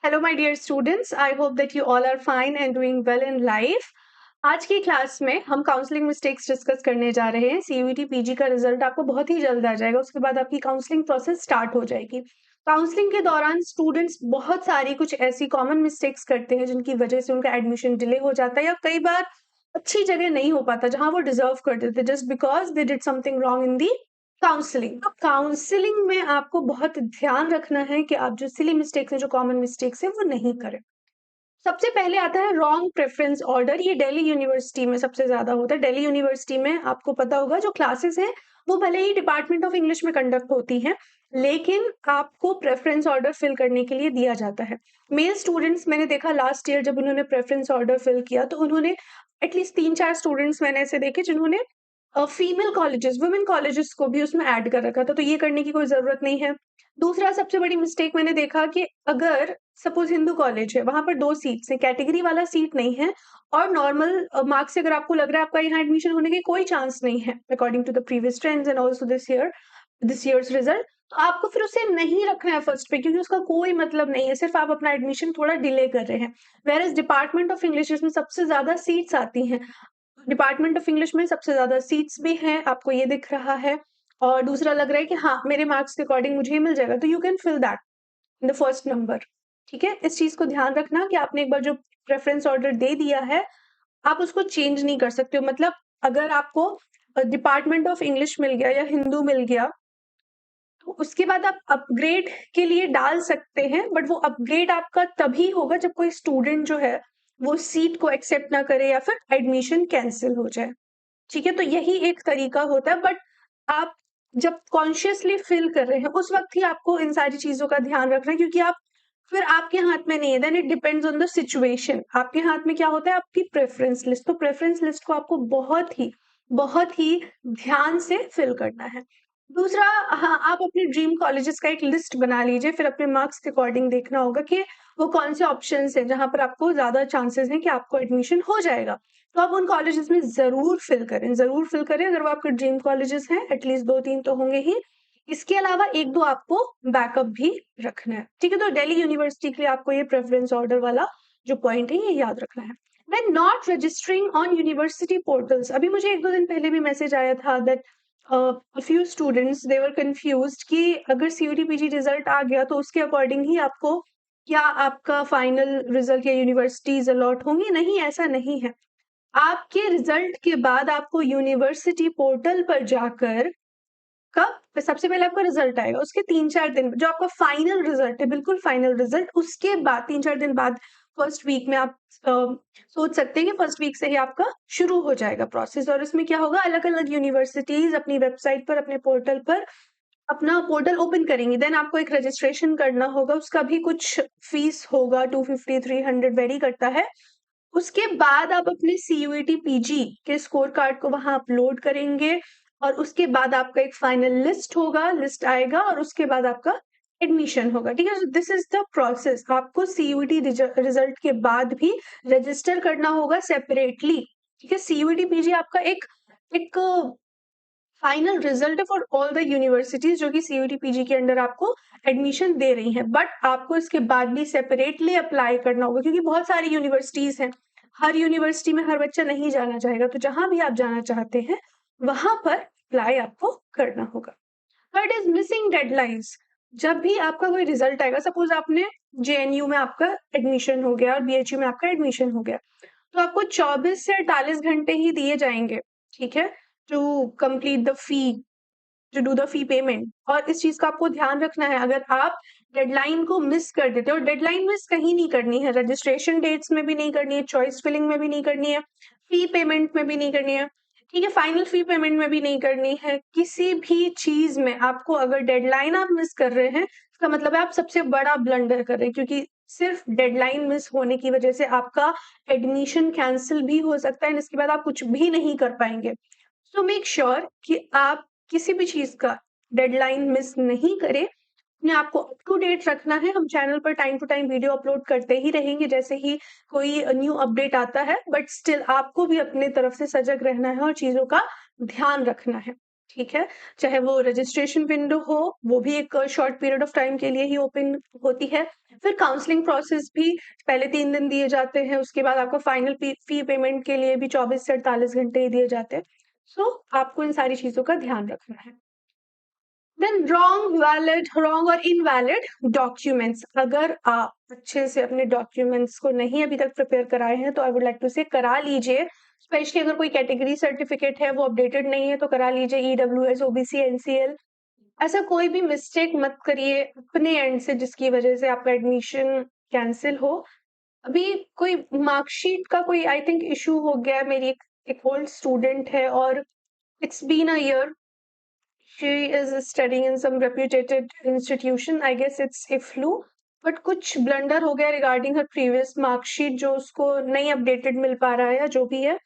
Hello, my dear students. I hope that you all are fine and doing well in life. आज की class में हम counselling mistakes discuss करने जा रहे हैं। सीयूईटी पीजी का रिजल्ट आपको बहुत ही जल्द आ जाएगा। उसके बाद आपकी काउंसलिंग प्रोसेस स्टार्ट हो जाएगी। काउंसलिंग के दौरान स्टूडेंट्स बहुत सारी कुछ ऐसी कॉमन मिस्टेक्स करते हैं जिनकी वजह से उनका एडमिशन डिले हो जाता है या कई बार अच्छी जगह नहीं हो पाता जहां वो डिजर्व करते थे just because they did something wrong in the counselling. अब काउंसलिंग में आपको बहुत ध्यान रखना है कि आप जो सिली मिस्टेक्स हैं, जो कॉमन मिस्टेक्स हैं, वो नहीं करें। सबसे पहले आता है रॉन्ग प्रेफरेंस ऑर्डर। ये दिल्ली यूनिवर्सिटी में सबसे ज्यादा होता है। दिल्ली यूनिवर्सिटी में आपको पता होगा जो क्लासेस हैं वो भले ही डिपार्टमेंट ऑफ इंग्लिश में कंडक्ट होती हैं, लेकिन आपको प्रेफरेंस ऑर्डर फिल करने के लिए दिया जाता है। मेल स्टूडेंट्स मैंने देखा लास्ट ईयर जब उन्होंने प्रेफरेंस ऑर्डर फिल किया तो उन्होंने एटलीस्ट 3-4 स्टूडेंट्स मैंने ऐसे देखे जिन्होंने फीमेल कॉलेजेस, वुमेन कॉलेजेस को भी उसमें ऐड कर रखा था, तो ये करने की कोई जरूरत नहीं है। दूसरा सबसे बड़ी मिस्टेक मैंने देखा कि अगर सपोज हिंदू कॉलेज है, वहां पर 2 सीट्स है, कैटेगरी वाला सीट नहीं है और नॉर्मल मार्क्स से अगर आपको लग रहा है आपका यहाँ एडमिशन होने की कोई चांस नहीं है according to the previous trends and also this years result, तो आपको फिर उसे नहीं रखना है फर्स्ट पे, क्योंकि उसका कोई मतलब नहीं है, सिर्फ आप अपना एडमिशन थोड़ा डिले कर रहे हैं। Whereas department of English जिसमें सबसे ज्यादा सीट्स आती हैं, डिपार्टमेंट ऑफ इंग्लिश में सबसे ज्यादा सीट्स भी हैं, आपको ये दिख रहा है और दूसरा लग रहा है कि हाँ मेरे मार्क्स के अकॉर्डिंग मुझे ये मिल जाएगा, तो you can fill that in the first number. ठीक है, इस चीज को ध्यान रखना कि आपने एक बार जो प्रेफरेंस ऑर्डर दे दिया है आप उसको चेंज नहीं कर सकते हो। मतलब अगर आपको डिपार्टमेंट ऑफ इंग्लिश मिल गया या हिंदू मिल गया तो उसके बाद आप अपग्रेड के लिए डाल सकते हैं, बट वो अपग्रेड आपका तभी होगा जब कोई स्टूडेंट जो है वो सीट को एक्सेप्ट ना करे या फिर एडमिशन कैंसिल हो जाए। ठीक है, तो यही एक तरीका होता है, बट आप जब कॉन्शियसली फिल कर रहे हैं उस वक्त ही आपको इन सारी चीजों का ध्यान रखना है, क्योंकि आप फिर आपके हाथ में नहीं है, then it depends on the situation. आपके हाथ में क्या होता है, आपकी प्रेफरेंस लिस्ट। तो प्रेफरेंस लिस्ट को आपको बहुत ही ध्यान से फिल करना है। दूसरा, हाँ, आप अपने ड्रीम कॉलेजेस का एक लिस्ट बना लीजिए, फिर अपने मार्क्स के अकॉर्डिंग देखना होगा कि वो कौन से ऑप्शंस हैं जहां पर आपको ज्यादा चांसेस हैं कि आपको एडमिशन हो जाएगा, तो आप उन कॉलेजेस में जरूर फिल करें, जरूर फिल करें। अगर वो आपके ड्रीम कॉलेजेस हैं, एटलीस्ट 2-3 तो होंगे ही। इसके अलावा 1-2 आपको बैकअप भी रखना है। ठीक है, तो दिल्ली यूनिवर्सिटी के लिए आपको ये प्रेफरेंस ऑर्डर वाला जो पॉइंट है ये याद रखना है। When not registering on university portals, अभी मुझे 1-2 दिन पहले भी मैसेज आया था that a few students they were confused कि अगर सीयूटी पीजी रिजल्ट आ गया तो उसके अकॉर्डिंग ही आपको क्या आपका फाइनल रिजल्ट या यूनिवर्सिटीज अलॉट होंगी। नहीं, ऐसा नहीं है। आपके रिजल्ट के बाद आपको यूनिवर्सिटी पोर्टल पर जाकर, कब, सबसे पहले आपका रिजल्ट आएगा, उसके 3-4 दिन जो आपका फाइनल रिजल्ट है, बिल्कुल फाइनल रिजल्ट, उसके बाद 3-4 दिन बाद फर्स्ट वीक में आप सोच सकते हैं कि फर्स्ट वीक से ही आपका शुरू हो जाएगा प्रोसेस। और इसमें क्या होगा, अलग अलग यूनिवर्सिटीज अपनी वेबसाइट पर, अपने पोर्टल पर अपना पोर्टल ओपन करेंगे। देन आपको एक रजिस्ट्रेशन करना होगा, उसका भी कुछ फीस होगा, 250-300 वेरी करता है। उसके बाद आप अपने सीयूईटी पीजी के स्कोर कार्ड को वहां अपलोड करेंगे और उसके बाद आपका एक फाइनल लिस्ट होगा, लिस्ट आएगा और उसके बाद आपका एडमिशन होगा। ठीक है, दिस इज द प्रोसेस। आपको सीयूईटी रिजल्ट के बाद भी रजिस्टर करना होगा सेपरेटली। ठीक है, सीयूईटी पीजी आपका एक एक फाइनल रिजल्ट है फॉर ऑल द यूनिवर्सिटीज जो कि सीयूटी पीजी के अंडर आपको एडमिशन दे रही हैं, बट आपको इसके बाद भी सेपरेटली अप्लाई करना होगा, क्योंकि बहुत सारी यूनिवर्सिटीज हैं। हर यूनिवर्सिटी में हर बच्चा नहीं जाना चाहेगा, तो जहां भी आप जाना चाहते हैं वहां पर अप्लाई आपको करना होगा। Third is missing deadlines. जब भी आपका कोई रिजल्ट आएगा, सपोज आपने जेएनयू में आपका एडमिशन हो गया और बीएचयू में आपका एडमिशन हो गया, तो आपको 24 से 48 घंटे ही दिए जाएंगे। ठीक है, to complete the fee, to do the fee payment. और इस चीज का आपको ध्यान रखना है, अगर आप डेडलाइन को मिस कर देते हो, डेडलाइन मिस कहीं नहीं करनी है, रजिस्ट्रेशन डेट्स में भी नहीं करनी है, चॉइस फिलिंग में भी नहीं करनी है, फी पेमेंट में भी नहीं करनी है, ठीक है, फाइनल फी पेमेंट में भी नहीं करनी है। किसी भी चीज में आपको अगर डेडलाइन आप मिस कर रहे हैं, इसका मतलब है आप सबसे बड़ा ब्लंडर कर रहे हैं, क्योंकि सिर्फ डेडलाइन मिस होने की वजह से आपका एडमिशन कैंसिल भी हो सकता है, इसके बाद आप कुछ भी नहीं कर पाएंगे। सो मेक श्योर कि आप किसी भी चीज का डेडलाइन मिस नहीं करें। अपने आप को अप टू डेट रखना है। हम चैनल पर time to time video upload करते ही रहेंगे जैसे ही कोई न्यू अपडेट आता है, बट स्टिल आपको भी अपने तरफ से सजग रहना है और चीजों का ध्यान रखना है। ठीक है, चाहे वो रजिस्ट्रेशन विंडो हो, वो भी एक शॉर्ट पीरियड ऑफ टाइम के लिए ही ओपन होती है, फिर काउंसलिंग प्रोसेस भी पहले 3 दिन दिए जाते हैं, उसके बाद आपको फाइनल फी पेमेंट के लिए भी 24 से 48 घंटे ही दिए जाते हैं। सो आपको इन सारी चीज़ों का ध्यान रखना है। देन रॉन्ग और इनवैलिड डॉक्यूमेंट्स। अगर आप अच्छे से अपने डॉक्यूमेंट्स को नहीं अभी तक प्रिपेयर कराए हैं तो आई वुड लाइक टू से करा लीजिए। स्पेशली अगर कोई कैटेगरी सर्टिफिकेट है वो अपडेटेड नहीं है तो करा लीजिए। ईडब्ल्यूएस, ओबीसी, एनसीएल, ऐसा कोई भी मिस्टेक मत करिए अपने एंड से जिसकी वजह से आपका एडमिशन कैंसिल हो। अभी कोई मार्कशीट का कोई आई थिंक इशू हो गया है। मेरी एक ओल्ड स्टूडेंट है और it's been a year, she is studying in some reputed institution. I guess it's IFLU. But कुछ ब्लंडर हो गया रिगार्डिंग हर प्रीवियस मार्कशीट जो उसको नहीं अपडेटेड मिल पा रहा है या जो भी है।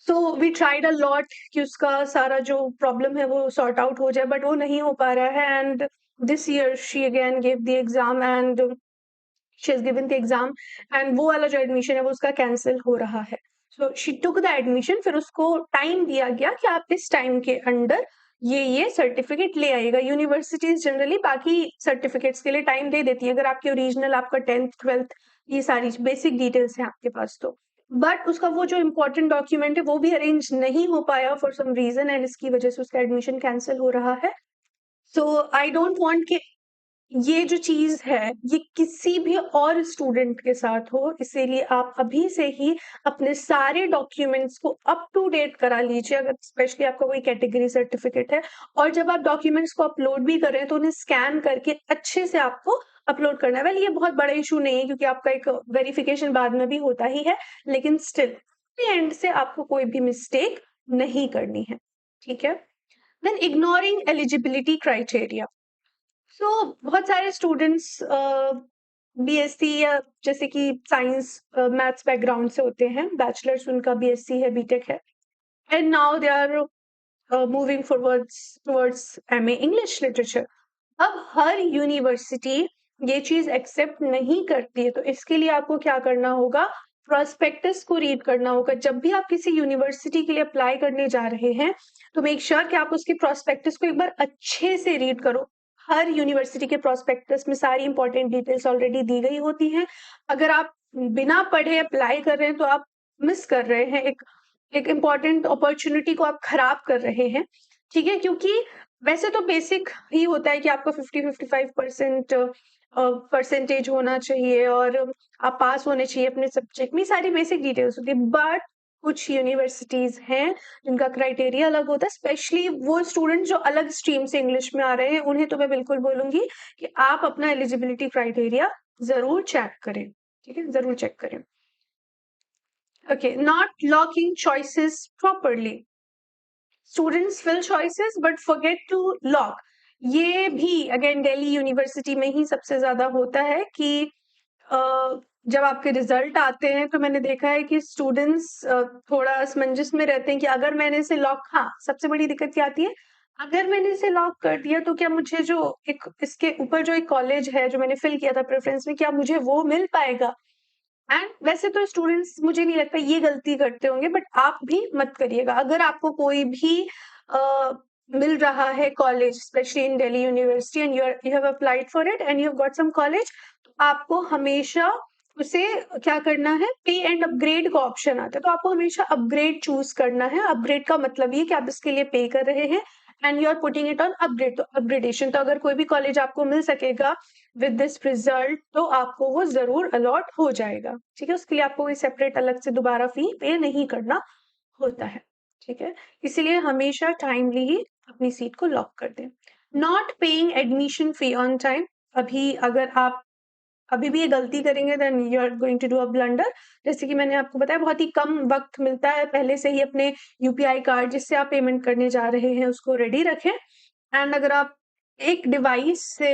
So we tried a lot कि उसका सारा जो प्रॉब्लम है वो सॉर्ट आउट हो जाए, बट वो नहीं हो पा रहा है। And this year she again give the exam and she has given the exam, and वो वाला जो एडमिशन है वो उसका कैंसिल हो रहा है। So she took the admission, फिर उसको टाइम दिया गया कि आप इस टाइम के अंडर ये सर्टिफिकेट ले आइएगा। यूनिवर्सिटीज जनरली बाकी सर्टिफिकेट्स के लिए टाइम दे देती है, अगर आपके ओरिजिनल, आपका 10th 12th, ये सारी बेसिक डिटेल्स हैं आपके पास तो। बट उसका वो जो इम्पोर्टेंट डॉक्यूमेंट है वो भी अरेंज नहीं हो पाया फॉर सम रीजन, एंड इसकी वजह से उसका एडमिशन कैंसिल हो रहा है। सो आई डोंट वांट कि ये जो चीज है ये किसी भी और स्टूडेंट के साथ हो, इसीलिए आप अभी से ही अपने सारे डॉक्यूमेंट्स को अप टू डेट करा लीजिए, अगर स्पेशली आपका कोई कैटेगरी सर्टिफिकेट है। और जब आप डॉक्यूमेंट्स को अपलोड भी करें तो उन्हें स्कैन करके अच्छे से आपको अपलोड करना है। वेल, ये बहुत बड़ा इशू नहीं है क्योंकि आपका एक वेरिफिकेशन बाद में भी होता ही है, लेकिन स्टिल एंड से आपको कोई भी मिस्टेक नहीं करनी है, ठीक है। Then ignoring eligibility criteria. So बहुत सारे स्टूडेंट्स बीएससी या जैसे कि साइंस मैथ्स बैकग्राउंड से होते हैं, बैचलर्स उनका बीएससी है, बीटेक है, and now they are moving forwards towards MA English literature. अब हर यूनिवर्सिटी ये चीज एक्सेप्ट नहीं करती है, तो इसके लिए आपको क्या करना होगा, प्रोस्पेक्टस को रीड करना होगा। जब भी आप किसी यूनिवर्सिटी के लिए अप्लाई करने जा रहे हैं तो मेक श्योर कि आप उसके प्रोस्पेक्टस को एक बार अच्छे से रीड करो। हर यूनिवर्सिटी के प्रोस्पेक्टस में सारी इंपॉर्टेंट डिटेल्स ऑलरेडी दी गई होती हैं। अगर आप बिना पढ़े अप्लाई कर रहे हैं तो आप मिस कर रहे हैं, एक इम्पॉर्टेंट अपॉर्चुनिटी को आप खराब कर रहे हैं, ठीक है। क्योंकि वैसे तो बेसिक ही होता है कि आपका 50-55% परसेंटेज होना चाहिए और आप पास होने चाहिए अपने सब्जेक्ट में, सारी बेसिक डिटेल्स होती है। बट कुछ यूनिवर्सिटीज हैं जिनका क्राइटेरिया अलग होता है, स्पेशली वो स्टूडेंट जो अलग स्ट्रीम से इंग्लिश में आ रहे हैं, उन्हें तो मैं बिल्कुल बोलूंगी कि आप अपना एलिजिबिलिटी क्राइटेरिया जरूर चेक करें, ठीक है, जरूर चेक करें। Okay, not locking choices properly. Students fill choices but forget to lock. ये भी अगेन दिल्ली यूनिवर्सिटी में ही सबसे ज्यादा होता है कि जब आपके रिजल्ट आते हैं तो मैंने देखा है कि स्टूडेंट्स थोड़ा असमंजस में रहते हैं कि अगर मैंने इसे लॉक, हाँ सबसे बड़ी दिक्कत क्या आती है, अगर मैंने इसे लॉक कर दिया तो क्या मुझे जो एक इसके ऊपर जो एक कॉलेज है जो मैंने फिल किया था प्रेफरेंस में, क्या मुझे वो मिल पाएगा। एंड वैसे तो स्टूडेंट्स मुझे नहीं लगता ये गलती करते होंगे, बट आप भी मत करिएगा। अगर आपको कोई भी मिल रहा है college, specially in Delhi university, and you have applied for it and you have got some college, तो आपको हमेशा उसे क्या करना है, पे एंड अपग्रेड का ऑप्शन आता है, तो आपको हमेशा अपग्रेड चूज करना है। अपग्रेड का मतलब ये कि आप इसके लिए पे कर रहे हैं and you are putting it on upgrade, तो अपग्रेडेशन। तो अगर कोई भी कॉलेज आपको मिल सकेगा विद दिस रिजल्ट तो आपको वो जरूर अलॉट हो जाएगा, ठीक है। उसके लिए आपको कोई सेपरेट अलग से दोबारा फी पे नहीं करना होता है, ठीक है। इसीलिए हमेशा टाइमली ही अपनी सीट को लॉक कर दें। Not paying admission fee on time. अभी अगर आप अभी भी ये गलती करेंगे then you are going to do a blunder. जैसे कि मैंने आपको बताया बहुत ही कम वक्त मिलता है, पहले से ही अपने यूपीआई कार्ड जिससे आप पेमेंट करने जा रहे हैं उसको रेडी रखें। एंड अगर आप एक डिवाइस से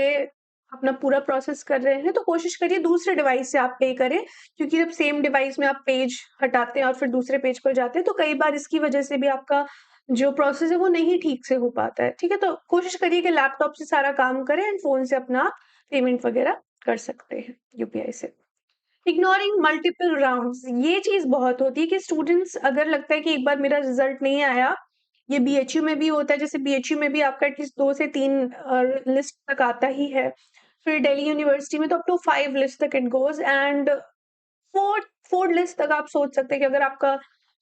अपना पूरा प्रोसेस कर रहे हैं तो कोशिश करिए दूसरे डिवाइस से आप पे करें, क्योंकि जब सेम डिवाइस में आप पेज हटाते हैं और फिर दूसरे पेज पर जाते हैं तो कई बार इसकी वजह से भी आपका जो प्रोसेस है वो नहीं ठीक से हो पाता है, ठीक है। तो कोशिश करिए कि लैपटॉप से सारा काम करें एंड फोन से अपना पेमेंट वगैरह कर सकते हैं यूपीआई से। इग्नोरिंग मल्टीपल राउंड्स, ये चीज बहुत होती है कि स्टूडेंट्स अगर लगता है कि एक बार मेरा रिजल्ट नहीं आया, ये बीएचयू में भी होता है, जैसे बीएचयू में भी आपका एटलीस्ट 2 से 3 लिस्ट तक आता ही है। फिर दिल्ली यूनिवर्सिटी में तो अप टू 5 लिस्ट तक it goes and fourth list तक आप सोच सकते हैं कि अगर आपका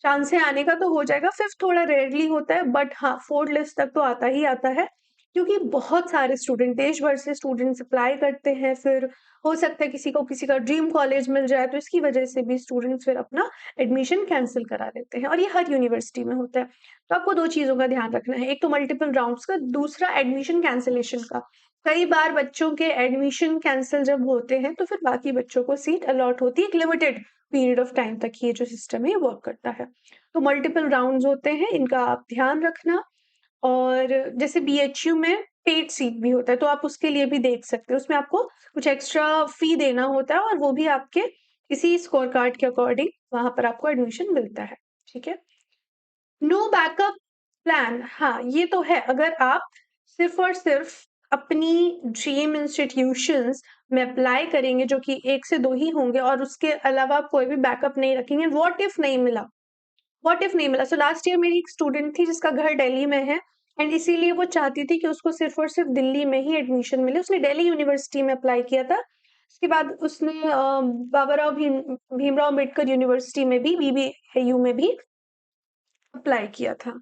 चांस है आने का तो हो जाएगा। फिफ्थ थोड़ा रेयरली होता है बट हाँ, फोर्थ लिस्ट तक तो आता ही आता है, क्योंकि बहुत सारे स्टूडेंट देश भर से स्टूडेंट्स अप्लाई करते हैं। फिर हो सकता है किसी को किसी का ड्रीम कॉलेज मिल जाए, तो इसकी वजह से भी स्टूडेंट्स फिर अपना एडमिशन कैंसिल करा देते हैं, और ये हर यूनिवर्सिटी में होता है। तो आपको 2 चीज़ों का ध्यान रखना है, एक तो मल्टीपल राउंड्स का, दूसरा एडमिशन कैंसलेशन का। कई बार बच्चों के एडमिशन कैंसल जब होते हैं तो फिर बाकी बच्चों को सीट अलॉट होती है एक लिमिटेड पीरियड ऑफ टाइम तक। ये जो सिस्टम है ये वर्क करता है। तो मल्टीपल राउंड्स होते हैं, इनका आप ध्यान रखना। और जैसे बीएचयू में पेड सीट भी होता है, तो आप उसके लिए भी देख सकते हो। उसमें आपको कुछ एक्स्ट्रा फी देना होता है और वो भी आपके इसी स्कोर कार्ड के अकॉर्डिंग वहां पर आपको एडमिशन मिलता है। ठीक है। नो बैकअप प्लान, हाँ ये तो है। अगर आप सिर्फ और सिर्फ अपनी ड्रीम इंस्टीट्यूशंस में अप्लाई करेंगे, जो कि 1 से 2 ही होंगे, और उसके अलावा आप कोई भी बैकअप नहीं रखेंगे, व्हाट इफ नहीं मिला, व्हाट इफ नहीं मिला। सो लास्ट ईयर मेरी एक स्टूडेंट थी जिसका घर दिल्ली में है, एंड इसीलिए वो चाहती थी कि उसको सिर्फ और सिर्फ दिल्ली में ही एडमिशन मिले। उसने दिल्ली यूनिवर्सिटी में अप्लाई किया था। उसके बाद उसने बाबूराव भीमराव अम्बेडकर यूनिवर्सिटी में भी, बीबीयू में भी अप्लाई किया था।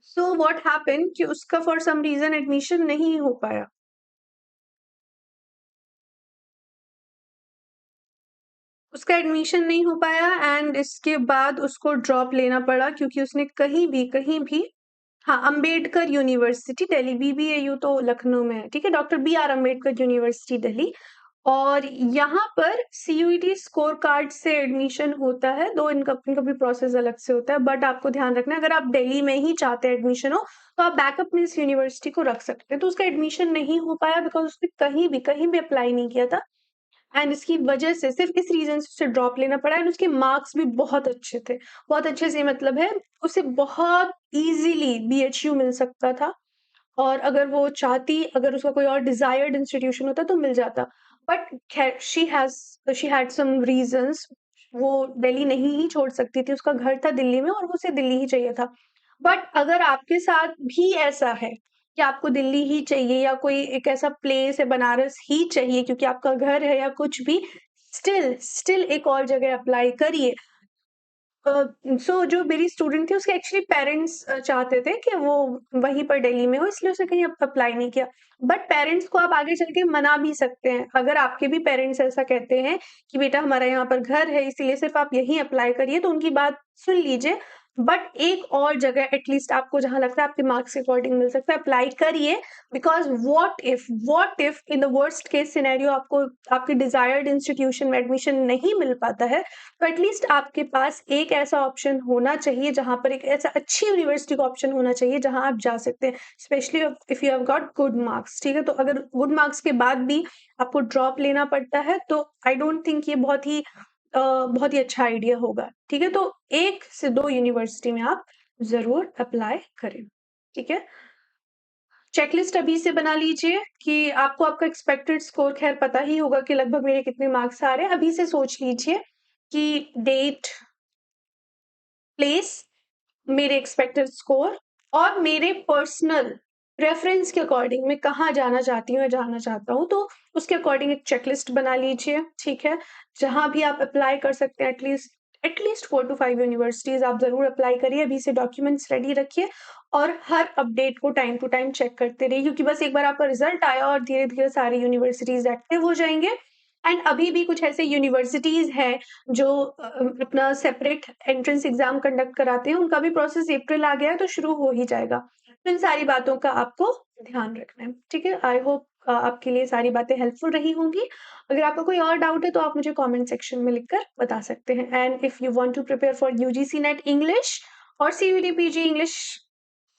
सो व्हाट हैपेंड कि उसका फॉर सम रीजन एडमिशन नहीं हो पाया। उसका एडमिशन नहीं हो पाया एंड इसके बाद उसको ड्रॉप लेना पड़ा, क्योंकि उसने कहीं भी हाँ, अंबेडकर यूनिवर्सिटी दिल्ली, बीबीएयू तो लखनऊ में है, ठीक है, doctor B R Ambedkar university Delhi. और यहाँ पर सीयूईटी स्कोर कार्ड से एडमिशन होता है, दो इनका भी प्रोसेस अलग से होता है। बट आपको ध्यान रखना है, अगर आप दिल्ली में ही चाहते हैं एडमिशन हो तो आप बैकअप में इस यूनिवर्सिटी को रख सकते हैं। तो उसका एडमिशन नहीं हो पाया बिकॉज उसने कहीं भी अप्लाई नहीं किया था, एंड इसकी वजह से सिर्फ इस रीजन से उसे ड्रॉप लेना पड़ा। एंड उसके मार्क्स भी बहुत अच्छे थे, बहुत अच्छे से मतलब है उसे बहुत इजीली बीएचयू मिल सकता था। और अगर वो चाहती, अगर उसका कोई और डिजायर्ड इंस्टीट्यूशन होता तो मिल जाता। बट खैर शी हैड सम रीजंस, वो दिल्ली नहीं ही छोड़ सकती थी, उसका घर था दिल्ली में और उसे दिल्ली ही चाहिए था। बट अगर आपके साथ भी ऐसा है कि आपको दिल्ली ही चाहिए, या कोई एक ऐसा प्लेस है बनारस ही चाहिए क्योंकि आपका घर है या कुछ भी, स्टिल एक और जगह अप्लाई करिए। सो जो मेरी स्टूडेंट थी उसके एक्चुअली पेरेंट्स चाहते थे कि वो वहीं पर दिल्ली में हो, इसलिए उसने कहीं अप्लाई नहीं किया। बट पेरेंट्स को आप आगे चल के मना भी सकते हैं। अगर आपके भी पेरेंट्स ऐसा कहते हैं कि बेटा हमारा यहाँ पर घर है इसलिए सिर्फ आप यहीं अप्लाई करिए, तो उनकी बात सुन लीजिए। बट एक और जगह एटलीस्ट आपको जहाँ लगता है आपके मार्क्स के अकॉर्डिंग मिल सकता है, अप्लाई करिए। Because what if in the worst case scenario आपको आपके डिजायर्ड इंस्टीट्यूशन में एडमिशन नहीं मिल पाता है, तो एटलीस्ट आपके पास एक ऐसा ऑप्शन होना चाहिए, जहां पर एक ऐसा अच्छी यूनिवर्सिटी का ऑप्शन होना चाहिए जहां आप जा सकते हैं, specially if you have got good marks. ठीक है, तो अगर गुड मार्क्स के बाद भी आपको ड्रॉप लेना पड़ता है तो आई डोंट थिंक ये बहुत ही अच्छा आइडिया होगा। ठीक है, तो 1 से 2 यूनिवर्सिटी में आप जरूर अप्लाई करें। ठीक है, चेकलिस्ट अभी से बना लीजिए कि आपको आपका एक्सपेक्टेड स्कोर खैर पता ही होगा कि लगभग मेरे कितने मार्क्स आ रहे हैं। अभी से सोच लीजिए कि डेट, प्लेस, मेरे एक्सपेक्टेड स्कोर और मेरे पर्सनल रेफरेंस के अकॉर्डिंग मैं कहाँ जाना चाहती हूँ या जाना चाहता हूँ, तो उसके अकॉर्डिंग एक चेकलिस्ट बना लीजिए। ठीक है, जहां भी आप अप्लाई कर सकते हैं, एटलीस्ट 4 to 5 यूनिवर्सिटीज आप जरूर अप्लाई करिए। अभी से डॉक्यूमेंट्स रेडी रखिए और हर अपडेट को टाइम टू टाइम चेक करते रहिए, क्योंकि बस एक बार आपका रिजल्ट आया और धीरे धीरे सारी यूनिवर्सिटीज एक्टिव हो जाएंगे। एंड अभी भी कुछ ऐसे यूनिवर्सिटीज हैं जो अपना सेपरेट एंट्रेंस एग्जाम कंडक्ट कराते हैं, उनका भी प्रोसेस अप्रैल आ गया है तो शुरू हो ही जाएगा। तो इन सारी बातों का आपको ध्यान रखना है। ठीक है, आई होप आपके लिए सारी बातें हेल्पफुल रही होंगी। अगर आपका कोई और डाउट है तो आप मुझे कमेंट सेक्शन में लिखकर बता सकते हैं। And if you want to prepare for UGC NET English और सीयूईटी पीजी इंग्लिश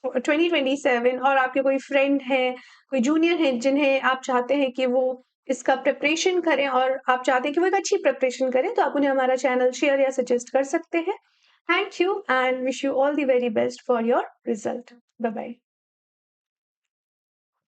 2027, और आपके कोई फ्रेंड है, कोई जूनियर है जिन्हें आप चाहते हैं कि वो इसका प्रिपरेशन करें और आप चाहते हैं कि वो एक अच्छी प्रिपरेशन करें, तो आप उन्हें हमारा चैनल शेयर या सजेस्ट कर सकते हैं। Thank you and wish you all the very best for your result. Bye bye.